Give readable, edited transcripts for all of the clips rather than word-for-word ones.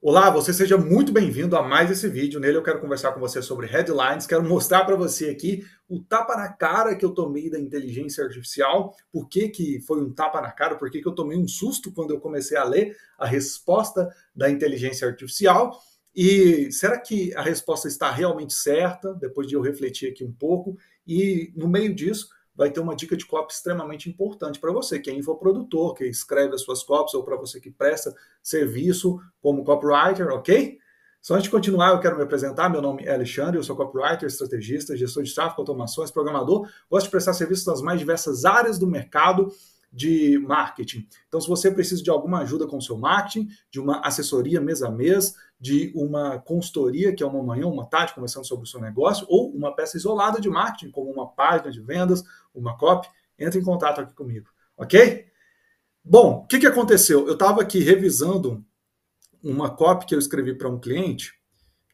Olá, você seja muito bem-vindo a mais esse vídeo. Nele eu quero conversar com você sobre headlines, quero mostrar para você aqui o tapa na cara que eu tomei da inteligência artificial, por que foi um tapa na cara, por que eu tomei um susto quando eu comecei a ler a resposta da inteligência artificial e será que a resposta está realmente certa, depois de eu refletir aqui um pouco, e no meio disso vai ter uma dica de copy extremamente importante para você, que é infoprodutor, que escreve as suas copies, ou para você que presta serviço como copywriter, ok? Só antes de continuar, eu quero me apresentar. Meu nome é Alexandre, eu sou copywriter, estrategista, gestor de tráfego, automações, programador. Gosto de prestar serviços nas mais diversas áreas do mercado de marketing. Então, se você precisa de alguma ajuda com o seu marketing, de uma assessoria mês a mês, de uma consultoria, que é uma manhã, uma tarde, conversando sobre o seu negócio, ou uma peça isolada de marketing, como uma página de vendas, uma copy, entre em contato aqui comigo, ok? Bom, o que aconteceu? Eu estava aqui revisando uma copy que eu escrevi para um cliente,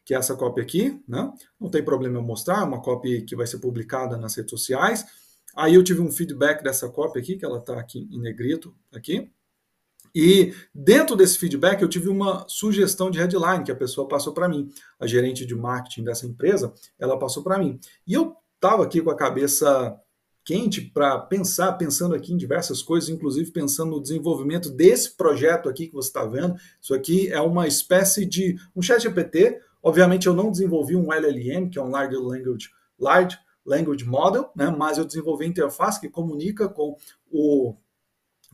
que é essa copy aqui, né? Não tem problema eu mostrar, uma copy que vai ser publicada nas redes sociais. Aí eu tive um feedback dessa copy aqui, que ela está aqui em negrito, aqui. E dentro desse feedback eu tive uma sugestão de headline que a pessoa passou para mim. A gerente de marketing dessa empresa, ela passou para mim. E eu estava aqui com a cabeça quente para pensando aqui em diversas coisas, inclusive pensando no desenvolvimento desse projeto aqui que você está vendo. Isso aqui é uma espécie de um ChatGPT. Obviamente eu não desenvolvi um LLM, que é um Large Language Model, né? Mas eu desenvolvi a interface que comunica com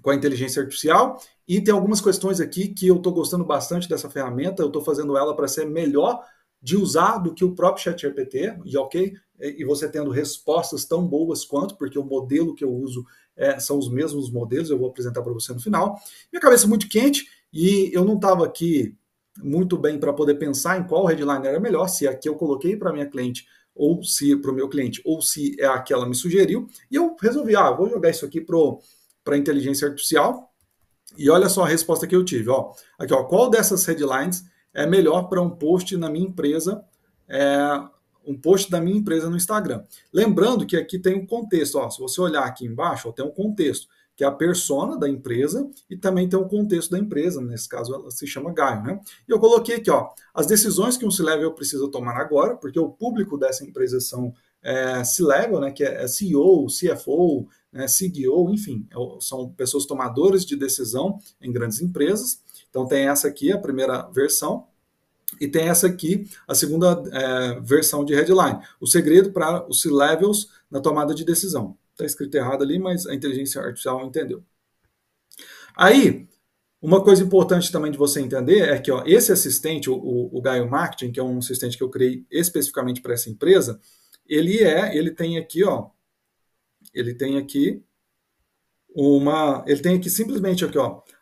a inteligência artificial, e tem algumas questões aqui que eu estou gostando bastante dessa ferramenta, eu estou fazendo ela para ser melhor de usar do que o próprio ChatGPT, e ok, e você tendo respostas tão boas quanto, porque o modelo que eu uso são os mesmos modelos, eu vou apresentar para você no final. Minha cabeça muito quente, e eu não estava aqui muito bem para poder pensar em qual headline era melhor, se é a que eu coloquei para minha cliente, ou se para o meu cliente, ou se é a que ela me sugeriu, e eu resolvi, vou jogar isso aqui para a inteligência artificial, e olha só a resposta que eu tive. Aqui, qual dessas headlines é melhor para um post na minha empresa, um post da minha empresa no Instagram? Lembrando que aqui tem um contexto. Se você olhar aqui embaixo, tem um contexto, que é a persona da empresa, e também tem um contexto da empresa, nesse caso ela se chama Gaio, né? E eu coloquei aqui, as decisões que um C-Level precisa tomar agora, porque o público dessa empresa são C-Level, né, que é CEO, CFO, CDO, enfim, são pessoas tomadoras de decisão em grandes empresas. Então tem essa aqui, a primeira versão, e tem essa aqui, a segunda versão de headline. O segredo para os C-Levels na tomada de decisão. Está escrito errado ali, mas a inteligência artificial entendeu. Aí, uma coisa importante também de você entender é que esse assistente, o Gaio Marketing, que é um assistente que eu criei especificamente para essa empresa, ele tem aqui, ele tem aqui simplesmente aqui,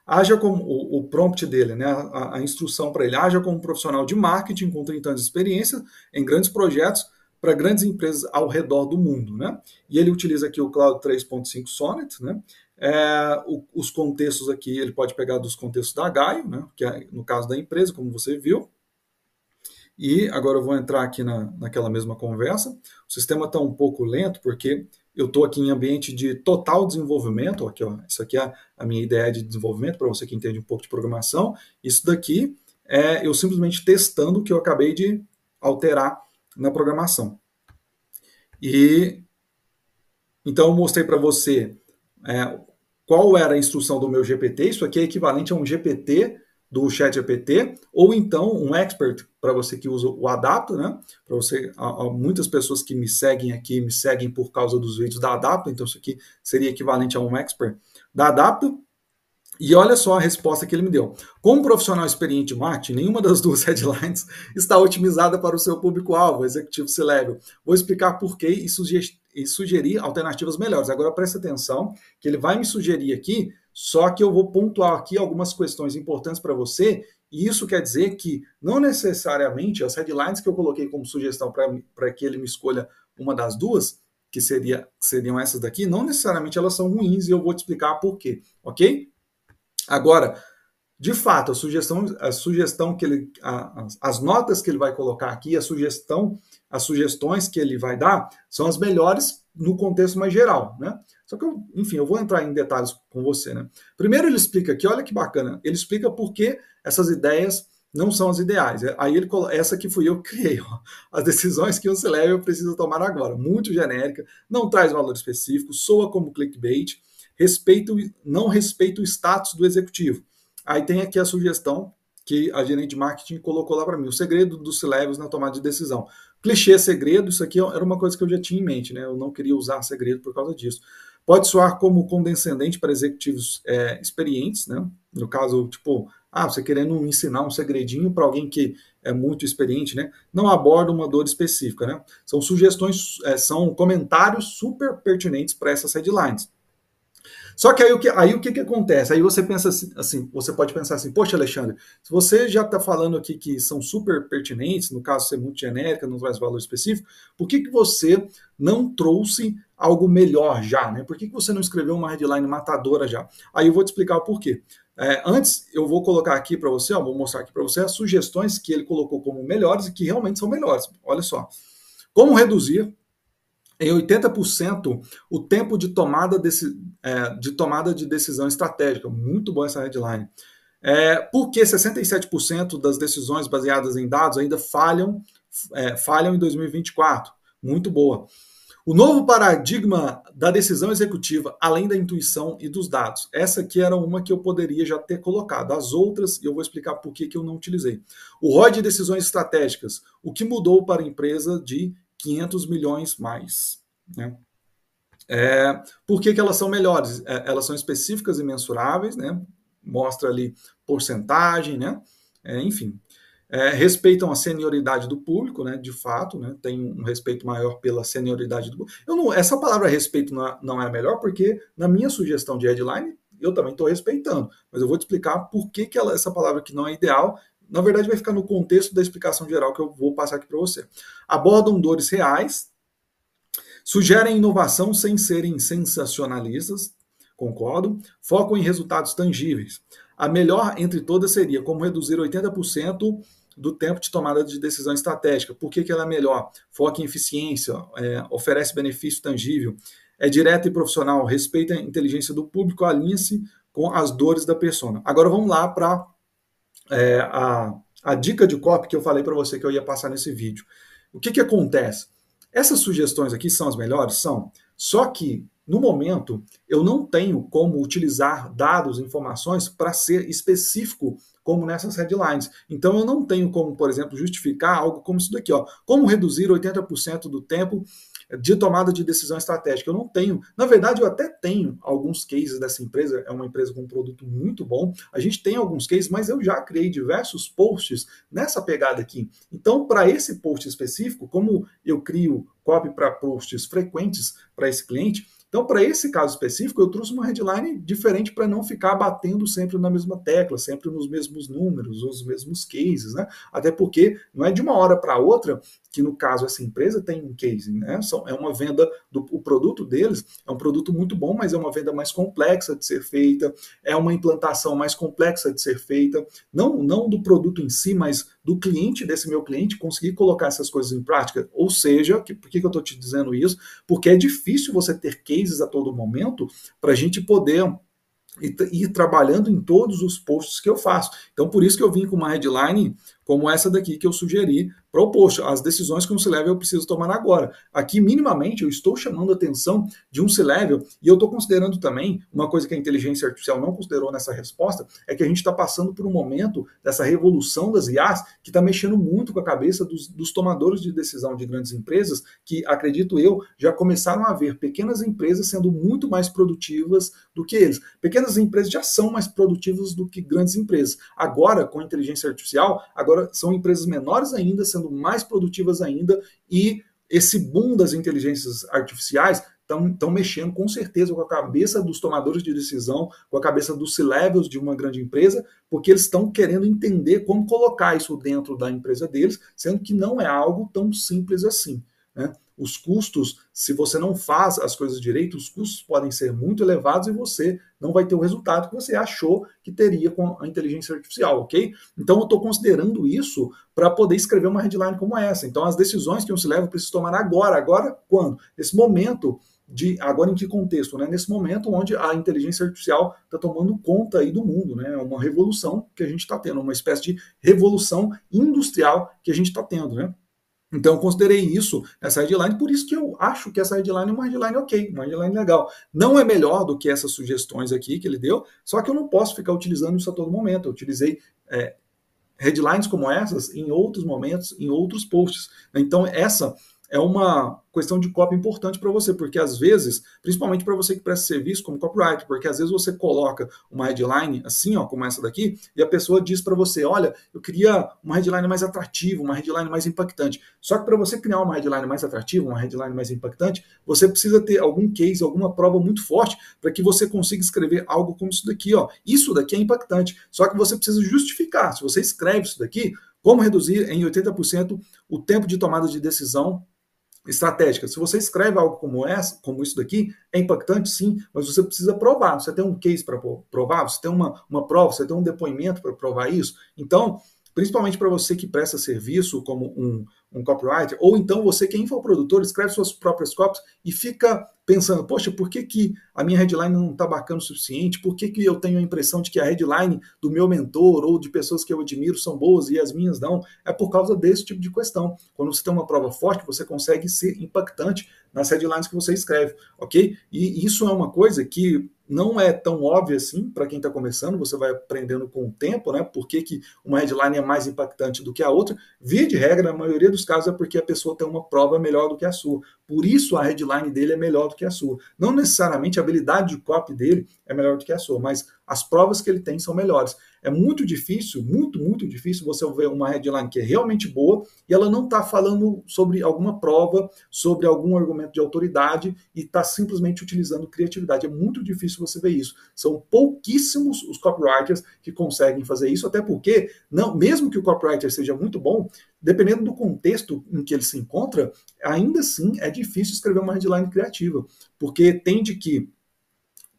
haja como o prompt dele, né, a instrução para ele, haja como um profissional de marketing com 30 anos de experiência em grandes projetos para grandes empresas ao redor do mundo, né? E ele utiliza aqui o Cloud 3.5 Sonnet, né? Os contextos aqui, ele pode pegar dos contextos da Gaio, né, que é no caso da empresa, como você viu. E agora eu vou entrar aqui naquela mesma conversa. O sistema está um pouco lento, porque eu estou aqui em ambiente de total desenvolvimento. Aqui, isso aqui é a minha ideia de desenvolvimento, para você que entende um pouco de programação. Isso daqui é eu simplesmente testando o que eu acabei de alterar na programação. E então eu mostrei para você qual era a instrução do meu GPT. Isso aqui é equivalente a um GPT do ChatGPT, ou então um expert para você que usa o Adapto, né? Para você, há muitas pessoas que me seguem aqui, me seguem por causa dos vídeos da Adapto, então isso aqui seria equivalente a um expert da Adapto. E olha só a resposta que ele me deu. Como profissional experiente de marketing, nenhuma das duas headlines está otimizada para o seu público-alvo, executivo C-Level. Vou explicar por quê e sugerir alternativas melhores. Agora preste atenção que ele vai me sugerir aqui, só que eu vou pontuar aqui algumas questões importantes para você, e isso quer dizer que não necessariamente as headlines que eu coloquei como sugestão para que ele me escolha uma das duas, que seriam essas daqui, não necessariamente elas são ruins, e eu vou te explicar por quê, ok? Agora, de fato, a sugestão que ele, as notas que ele vai colocar aqui, as sugestões que ele vai dar, são as melhores no contexto mais geral, né? Só que, enfim, eu vou entrar em detalhes com você, né? Primeiro ele explica aqui, olha que bacana, ele explica por que essas ideias não são as ideais. Aí essa que fui eu que criei, ó. As decisões que um C-Level precisa tomar agora. Muito genérica, não traz valor específico, soa como clickbait, não respeita o status do executivo. Aí tem aqui a sugestão que a gerente de marketing colocou lá para mim, o segredo dos C-Levels na tomada de decisão. Clichê segredo, isso aqui era uma coisa que eu já tinha em mente, né? Eu não queria usar segredo por causa disso. Pode soar como condescendente para executivos experientes, né? No caso, tipo, você querendo ensinar um segredinho para alguém que é muito experiente, né? Não aborda uma dor específica, né? São sugestões, são comentários super pertinentes para essas headlines. Só que aí o que acontece? Aí você pensa assim, você pode pensar assim, poxa, Alexandre, se você já está falando aqui que são super pertinentes, no caso ser muito genérica, não traz valor específico, por que você não trouxe algo melhor já, né? Por que você não escreveu uma headline matadora já? Aí eu vou te explicar o porquê. Antes, eu vou colocar aqui para você, vou mostrar aqui para você as sugestões que ele colocou como melhores e que realmente são melhores. Olha só. Como reduzir em 80% o tempo de tomada de decisão estratégica. Muito boa essa headline. Porque 67% das decisões baseadas em dados ainda falham em 2024. Muito boa. O novo paradigma da decisão executiva, além da intuição e dos dados. Essa aqui era uma que eu poderia já ter colocado. As outras, eu vou explicar por que eu não utilizei. O ROI de decisões estratégicas. O que mudou para a empresa de 500 milhões mais. Né? Por que elas são melhores? Elas são específicas e mensuráveis, né? Mostra ali porcentagem, né? Enfim. Respeitam a senioridade do público, né? De fato, né? Tem um respeito maior pela senioridade do público. Essa palavra respeito não é a melhor, porque na minha sugestão de headline, eu também estou respeitando. Mas eu vou te explicar por que essa palavra aqui não é ideal. Na verdade, vai ficar no contexto da explicação geral que eu vou passar aqui para você. Abordam dores reais, sugerem inovação sem serem sensacionalistas, concordo, focam em resultados tangíveis. A melhor entre todas seria como reduzir 80% do tempo de tomada de decisão estratégica. Por que ela é melhor? Foca em eficiência, oferece benefício tangível, é direta e profissional, respeita a inteligência do público, alinha-se com as dores da persona. Agora vamos lá para a dica de copy que eu falei para você que eu ia passar nesse vídeo. O que acontece? Essas sugestões aqui são as melhores? São. Só que, no momento, eu não tenho como utilizar dados, informações para ser específico como nessas headlines. Então, eu não tenho como, por exemplo, justificar algo como isso daqui. Como reduzir 80% do tempo de tomada de decisão estratégica. Eu não tenho. Na verdade, eu até tenho alguns cases dessa empresa. É uma empresa com um produto muito bom. A gente tem alguns cases, mas eu já criei diversos posts nessa pegada aqui. Então, para esse post específico, como eu crio copy para posts frequentes para esse cliente, então, para esse caso específico, eu trouxe uma headline diferente para não ficar batendo sempre na mesma tecla, sempre nos mesmos números, os mesmos cases, né? Até porque não é de uma hora para outra que, no caso, essa empresa tem um case, né? É uma venda, o produto deles é um produto muito bom, mas é uma venda mais complexa de ser feita, é uma implantação mais complexa de ser feita, não do produto em si, mas do cliente, desse meu cliente, conseguir colocar essas coisas em prática. Ou seja, por que eu estou te dizendo isso? Porque é difícil você ter cases a todo momento para a gente poder ir trabalhando em todos os posts que eu faço. Então, por isso que eu vim com uma headline como essa daqui que eu sugeri para o post. As decisões que um C-Level eu preciso tomar agora. Aqui, minimamente, eu estou chamando a atenção de um C-Level e eu estou considerando também, uma coisa que a inteligência artificial não considerou nessa resposta, é que a gente está passando por um momento dessa revolução das IAs que está mexendo muito com a cabeça dos tomadores de decisão de grandes empresas que, acredito eu, já começaram a ver pequenas empresas sendo muito mais produtivas do que eles. Pequenas empresas já são mais produtivas do que grandes empresas. Agora, com a inteligência artificial, agora são empresas menores ainda, sendo mais produtivas ainda, e esse boom das inteligências artificiais estão mexendo com certeza com a cabeça dos tomadores de decisão, com a cabeça dos C-levels de uma grande empresa, porque eles estão querendo entender como colocar isso dentro da empresa deles, sendo que não é algo tão simples assim, né? Os custos, se você não faz as coisas direito, os custos podem ser muito elevados e você não vai ter o resultado que você achou que teria com a inteligência artificial, ok? Então eu estou considerando isso para poder escrever uma headline como essa. Então as decisões que um C-Level precisa tomar agora quando? Nesse momento agora em que contexto? Né? Nesse momento onde a inteligência artificial está tomando conta aí do mundo, né? É uma revolução que a gente está tendo, uma espécie de revolução industrial que a gente está tendo, né? Então, eu considerei isso nessa headline, por isso que eu acho que essa headline é uma headline ok, uma headline legal. Não é melhor do que essas sugestões aqui que ele deu, só que eu não posso ficar utilizando isso a todo momento. Eu utilizei headlines como essas em outros momentos, em outros posts. Então, essa é uma questão de copy importante para você, porque às vezes, principalmente para você que presta serviço como copywriter, porque às vezes você coloca uma headline assim, ó, como essa daqui, e a pessoa diz para você, olha, eu queria uma headline mais atrativa, uma headline mais impactante. Só que para você criar uma headline mais atrativa, uma headline mais impactante, você precisa ter algum case, alguma prova muito forte para que você consiga escrever algo como isso daqui, ó. Isso daqui é impactante. Só que você precisa justificar. Se você escreve isso daqui, como reduzir em 80% o tempo de tomada de decisão estratégica. Se você escreve algo como isso daqui, é impactante, sim, mas você precisa provar. Você tem um case para provar, você tem uma prova, você tem um depoimento para provar isso. Então, principalmente para você que presta serviço como um copywriter, ou então você que é infoprodutor, escreve suas próprias copies e fica pensando, poxa, por que a minha headline não está bacana o suficiente? Por que eu tenho a impressão de que a headline do meu mentor ou de pessoas que eu admiro são boas e as minhas não? É por causa desse tipo de questão. Quando você tem uma prova forte, você consegue ser impactante nas headlines que você escreve, ok? E isso é uma coisa que não é tão óbvia assim para quem está começando, você vai aprendendo com o tempo, né? Por que uma headline é mais impactante do que a outra. Via de regra, na maioria dos casos, é porque a pessoa tem uma prova melhor do que a sua. Por isso a headline dele é melhor do que a sua. Não necessariamente a habilidade de copy dele é melhor do que a sua, mas as provas que ele tem são melhores. É muito difícil, muito difícil você ver uma headline que é realmente boa e ela não está falando sobre alguma prova, sobre algum argumento de autoridade e está simplesmente utilizando criatividade. É muito difícil você ver isso. São pouquíssimos os copywriters que conseguem fazer isso, até porque, não, mesmo que o copywriter seja muito bom, dependendo do contexto em que ele se encontra, ainda assim é difícil escrever uma headline criativa, porque tende que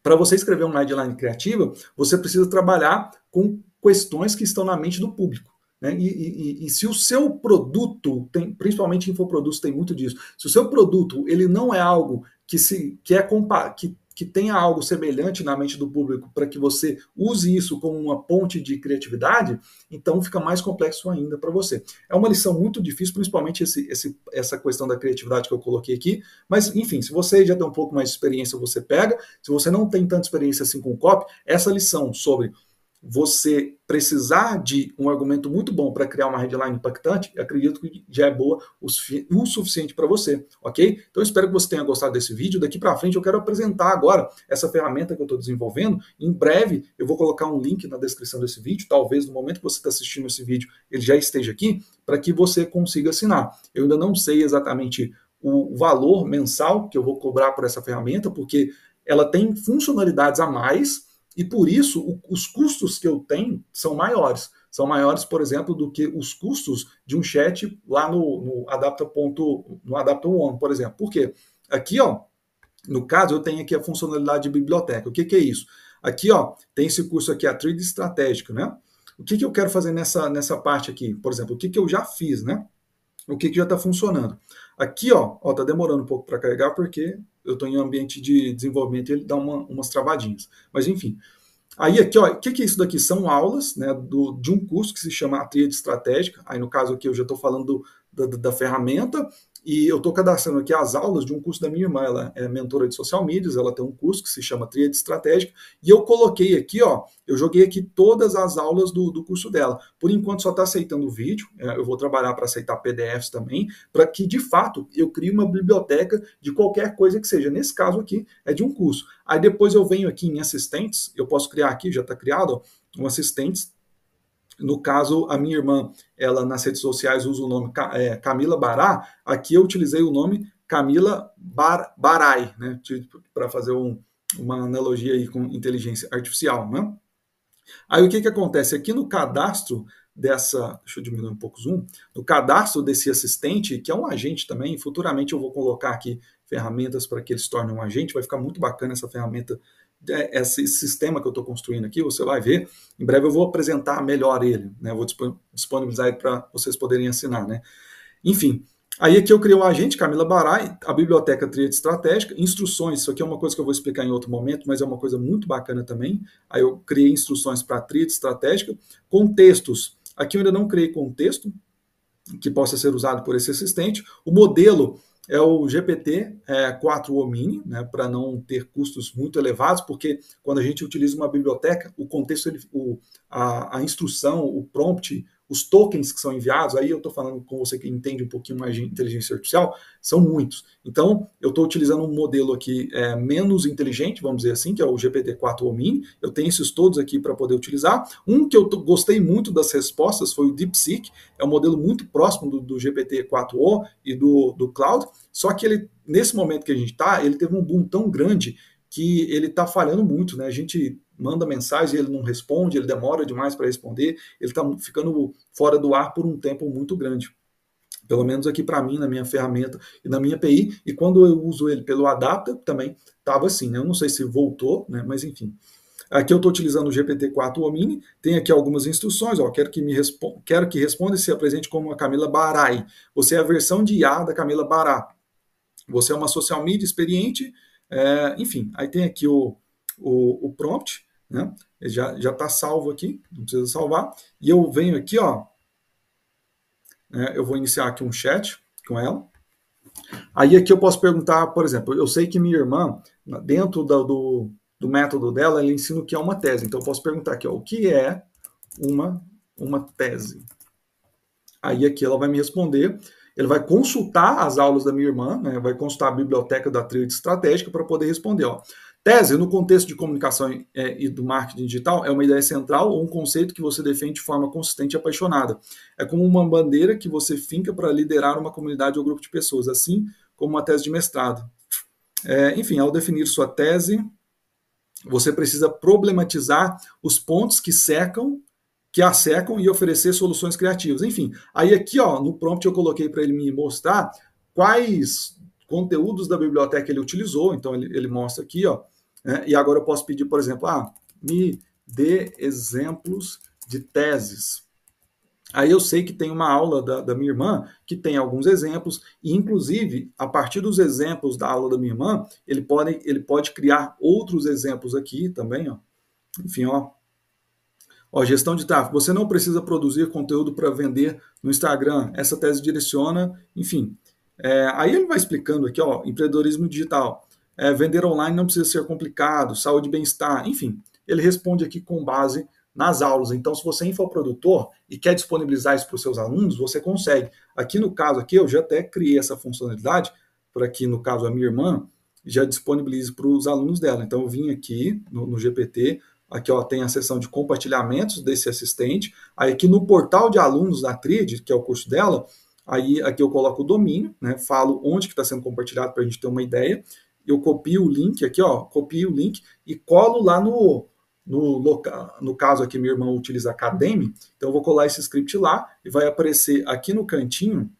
para você escrever uma headline criativa, você precisa trabalhar com questões que estão na mente do público. Né? E se o seu produto, principalmente infoprodutos tem muito disso, se o seu produto ele não é algo que tenha algo semelhante na mente do público para que você use isso como uma ponte de criatividade, então fica mais complexo ainda para você. É uma lição muito difícil, principalmente essa questão da criatividade que eu coloquei aqui, mas enfim, se você já tem um pouco mais de experiência, você pega. Se você não tem tanta experiência assim com copy, essa lição sobre você precisar de um argumento muito bom para criar uma headline impactante, acredito que já é boa o suficiente para você, ok? Então, espero que você tenha gostado desse vídeo. Daqui para frente, eu quero apresentar agora essa ferramenta que eu estou desenvolvendo. Em breve, eu vou colocar um link na descrição desse vídeo, talvez no momento que você está assistindo esse vídeo, ele já esteja aqui, para que você consiga assinar. Eu ainda não sei exatamente o valor mensal que eu vou cobrar por essa ferramenta, porque ela tem funcionalidades a mais, e por isso os custos que eu tenho são maiores. São maiores, por exemplo, do que os custos de um chat lá no Adapta-One, por exemplo. Por quê? Aqui, ó, no caso, eu tenho aqui a funcionalidade de biblioteca. O que é isso? Aqui, ó, tem esse curso aqui, a trilha estratégica, né? O que eu quero fazer nessa parte aqui? Por exemplo, o que eu já fiz, né? O que já está funcionando? Aqui, ó, tá demorando um pouco para carregar porque eu estou em um ambiente de desenvolvimento e ele dá umas travadinhas. Mas, enfim. Aí, aqui, ó, o que é isso daqui? São aulas, né, de um curso que se chama a Tríade Estratégica. Aí, no caso aqui, eu já estou falando da ferramenta. E eu estou cadastrando aqui as aulas de um curso da minha irmã. Ela é mentora de social medias, ela tem um curso que se chama Tríade Estratégica. E eu coloquei aqui, ó, eu joguei aqui todas as aulas do curso dela. Por enquanto só está aceitando o vídeo, eu vou trabalhar para aceitar PDFs também, para que de fato eu crie uma biblioteca de qualquer coisa que seja. Nesse caso aqui é de um curso. Aí depois eu venho aqui em assistentes, eu posso criar aqui, já está criado, ó, um assistentes. No caso, a minha irmã, ela nas redes sociais usa o nome Camila Bará. Aqui eu utilizei o nome Camila Barai, né, para fazer uma analogia aí com inteligência artificial, né? Aí o que acontece? Aqui no cadastro deixa eu diminuir um pouco o zoom, no cadastro desse assistente, que é um agente também, futuramente eu vou colocar aqui ferramentas para que ele se torne um agente, vai ficar muito bacana essa ferramenta, esse sistema que eu estou construindo aqui, você vai ver, em breve eu vou apresentar melhor ele, né? Eu vou disponibilizar ele para vocês poderem assinar, né? Enfim, Aí aqui eu criei um agente, Camila Barai, a biblioteca Tríade Estratégica, instruções, isso aqui é uma coisa que eu vou explicar em outro momento, mas é uma coisa muito bacana também. Aí eu criei instruções para a Tríade Estratégica, contextos. Aqui eu ainda não criei contexto que possa ser usado por esse assistente. O modelo é o GPT-4o Mini, né, para não ter custos muito elevados, porque quando a gente utiliza uma biblioteca, o contexto, a instrução, o prompt, os tokens que são enviados, aí eu estou falando com você que entende um pouquinho mais de inteligência artificial, são muitos. Então, eu estou utilizando um modelo aqui menos inteligente, vamos dizer assim, que é o GPT-4o Mini. Eu tenho esses todos aqui para poder utilizar. Um que eu gostei muito das respostas foi o DeepSeek, é um modelo muito próximo do GPT-4o e do Cloud, só que ele, nesse momento que a gente está, ele teve um boom tão grande que ele está falhando muito, né? A gente manda mensagem, ele não responde, ele demora demais para responder, ele está ficando fora do ar por um tempo muito grande. Pelo menos aqui para mim, na minha ferramenta e na minha API, e quando eu uso ele pelo Adapta, também estava assim, né? Eu não sei se voltou, né? Mas enfim. Aqui eu estou utilizando o GPT-4o Mini, tem aqui algumas instruções, ó, quero que responda e se apresente como a Camila Barai. Você é a versão de IA da Camila Bará. Você é uma social media experiente, enfim, aí tem aqui o prompt, né? Ele já está salvo aqui, não precisa salvar. E eu venho aqui, ó, eu vou iniciar aqui um chat com ela. Aí aqui eu posso perguntar, por exemplo, eu sei que minha irmã, dentro do método dela, ela ensina o que é uma tese. Então eu posso perguntar aqui, ó, o que é uma tese? Aí aqui ela vai me responder. Ele vai consultar as aulas da minha irmã, né, vai consultar a biblioteca da Tríade Estratégica para poder responder. Ó. Tese, no contexto de comunicação e do marketing digital, é uma ideia central ou um conceito que você defende de forma consistente e apaixonada. É como uma bandeira que você finca para liderar uma comunidade ou grupo de pessoas, assim como uma tese de mestrado. Enfim, ao definir sua tese, você precisa problematizar os pontos que a secam e oferecer soluções criativas. Enfim, aí aqui ó, no prompt eu coloquei para ele me mostrar quais conteúdos da biblioteca ele utilizou, então ele mostra aqui, ó, né? E agora eu posso pedir, por exemplo, me dê exemplos de teses. Aí eu sei que tem uma aula da minha irmã que tem alguns exemplos, e inclusive, a partir dos exemplos da aula da minha irmã, ele pode criar outros exemplos aqui também, ó. Enfim, ó, gestão de tráfego. Você não precisa produzir conteúdo para vender no Instagram. Essa tese direciona, enfim. Aí ele vai explicando aqui, ó, empreendedorismo digital. Vender online não precisa ser complicado, saúde e bem-estar, enfim. Ele responde aqui com base nas aulas. Então, se você é infoprodutor e quer disponibilizar isso para os seus alunos, você consegue. Aqui no caso, aqui, eu já até criei essa funcionalidade para que, no caso, a minha irmã já disponibilize para os alunos dela. Então, eu vim aqui no GPT, aqui ó, tem a seção de compartilhamentos desse assistente. Aí aqui no portal de alunos da Tríade, que é o curso dela, aí aqui eu coloco o domínio, né, falo onde que está sendo compartilhado para a gente ter uma ideia. Eu copio o link aqui, ó, copio o link e colo lá no caso aqui minha irmã utiliza Academy, então eu vou colar esse script lá e vai aparecer aqui no cantinho,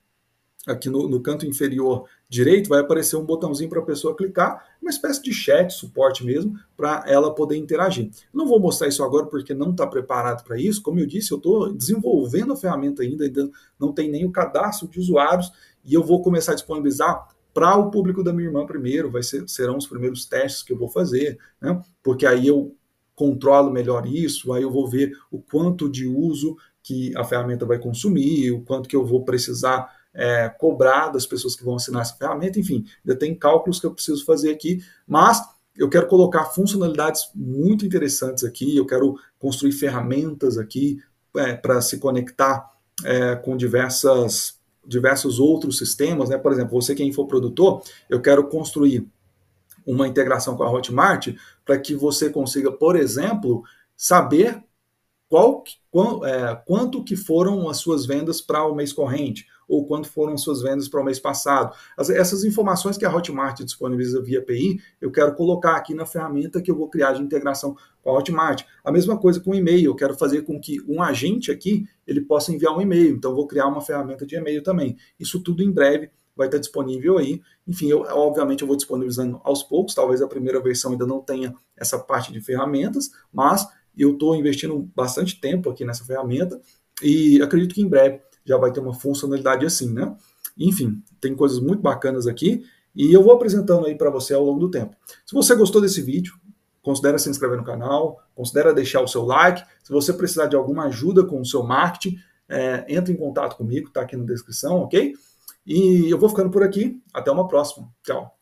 aqui no canto inferior direito, vai aparecer um botãozinho para a pessoa clicar, uma espécie de chat, suporte mesmo, para ela poder interagir. Não vou mostrar isso agora porque não está preparado para isso. Como eu disse, eu estou desenvolvendo a ferramenta ainda não tem nem o cadastro de usuários, e eu vou começar a disponibilizar para o público da minha irmã primeiro, serão os primeiros testes que eu vou fazer, né? Porque aí eu controlo melhor isso, aí eu vou ver o quanto de uso que a ferramenta vai consumir, o quanto que eu vou precisar cobrar das pessoas que vão assinar essa ferramenta, enfim, ainda tem cálculos que eu preciso fazer aqui, mas eu quero colocar funcionalidades muito interessantes aqui, eu quero construir ferramentas aqui para se conectar com diversos outros sistemas, né? Por exemplo, você que é infoprodutor, eu quero construir uma integração com a Hotmart para que você consiga, por exemplo, saber quanto que foram as suas vendas para o mês corrente, ou quanto foram as suas vendas para o mês passado. Essas informações que a Hotmart disponibiliza via API, eu quero colocar aqui na ferramenta que eu vou criar de integração com a Hotmart. A mesma coisa com o e-mail, eu quero fazer com que um agente aqui, ele possa enviar um e-mail, então eu vou criar uma ferramenta de e-mail também. Isso tudo em breve vai estar disponível aí. Enfim, obviamente eu vou disponibilizando aos poucos, talvez a primeira versão ainda não tenha essa parte de ferramentas, mas eu estou investindo bastante tempo aqui nessa ferramenta e acredito que em breve já vai ter uma funcionalidade assim, né? Enfim, tem coisas muito bacanas aqui e eu vou apresentando aí para você ao longo do tempo. Se você gostou desse vídeo, considere se inscrever no canal, considere deixar o seu like. Se você precisar de alguma ajuda com o seu marketing, entre em contato comigo, está aqui na descrição, ok? E eu vou ficando por aqui. Até uma próxima. Tchau.